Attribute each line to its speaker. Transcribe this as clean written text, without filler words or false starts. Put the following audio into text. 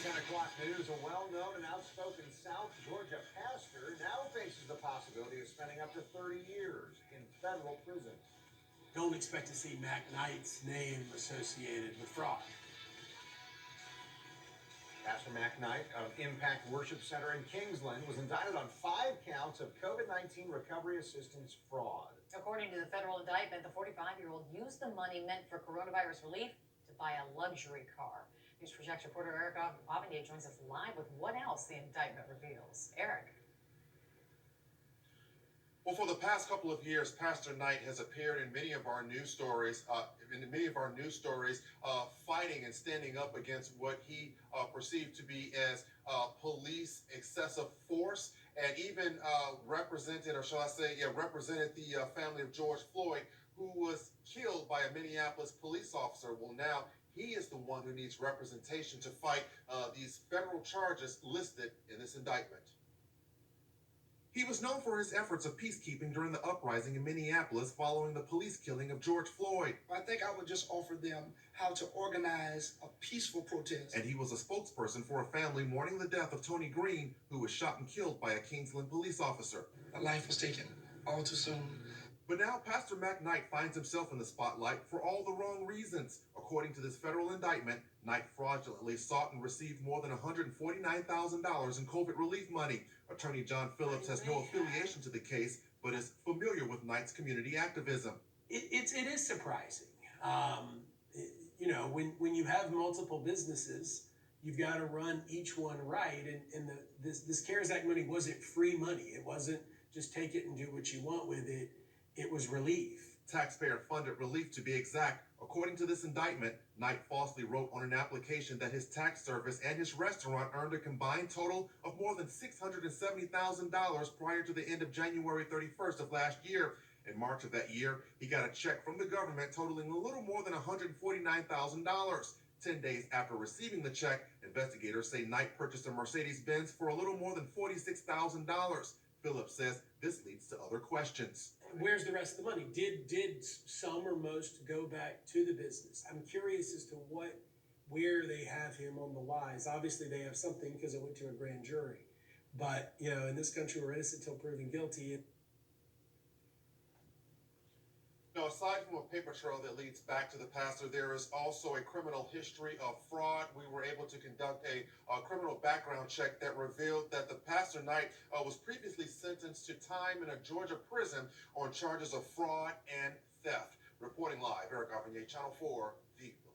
Speaker 1: 10 o'clock news, a well-known and outspoken South Georgia pastor now faces the possibility of spending up to 30 years in federal prison.
Speaker 2: Don't expect to see Mac Knight's name associated with fraud.
Speaker 1: Pastor Mac Knight of Impact Worship Center in Kingsland was indicted on 5 counts of COVID-19 recovery assistance fraud.
Speaker 3: According to the federal indictment, the 45-year-old used the money meant for coronavirus relief to buy a luxury car. News Project reporter Eric Avendier joins us live with what else the indictment reveals. Eric.
Speaker 4: Well, for the past couple of years, Pastor Knight has appeared in many of our news stories, fighting and standing up against what he perceived to be as police excessive force, and even represented, or shall I say, represented the family of George Floyd, who was killed by a Minneapolis police officer. Well, now he is the one who needs representation to fight these federal charges listed in this indictment. He was known for his efforts of peacekeeping during the uprising in Minneapolis following the police killing of George Floyd.
Speaker 5: I think I would just offer them how to organize a peaceful protest.
Speaker 4: And he was a spokesperson for a family mourning the death of Tony Green, who was shot and killed by a Kingsland police officer.
Speaker 5: A life was taken all too soon.
Speaker 4: But now Pastor Mac Knight finds himself in the spotlight for all the wrong reasons. According to this federal indictment, Knight fraudulently sought and received more than $149,000 in COVID relief money. Attorney John Phillips has no affiliation to the case, but is familiar with Knight's community activism.
Speaker 2: It is surprising. When you have multiple businesses, you've got to run each one right. And this CARES Act money wasn't free money. It wasn't just take it and do what you want with it. It was relief.
Speaker 4: Taxpayer-funded relief, to be exact. According to this indictment, Knight falsely wrote on an application that his tax service and his restaurant earned a combined total of more than $670,000 prior to the end of January 31st of last year. In March of that year, he got a check from the government totaling a little more than $149,000. 10 days after receiving the check, investigators say Knight purchased a Mercedes-Benz for a little more than $46,000. Phillips says this leads to other questions.
Speaker 2: Where's the rest of the money? Did some or most go back to the business? I'm curious as to where they have him on the lies. Obviously, they have something because it went to a grand jury. But, in this country, we're innocent until proven guilty.
Speaker 4: Now, aside from a paper trail that leads back to the pastor, there is also a criminal history of fraud. We were able to conduct a criminal background check that revealed that the Pastor Knight was previously sentenced to time in a Georgia prison on charges of fraud and theft. Reporting live, Eric Avendier, Channel 4, The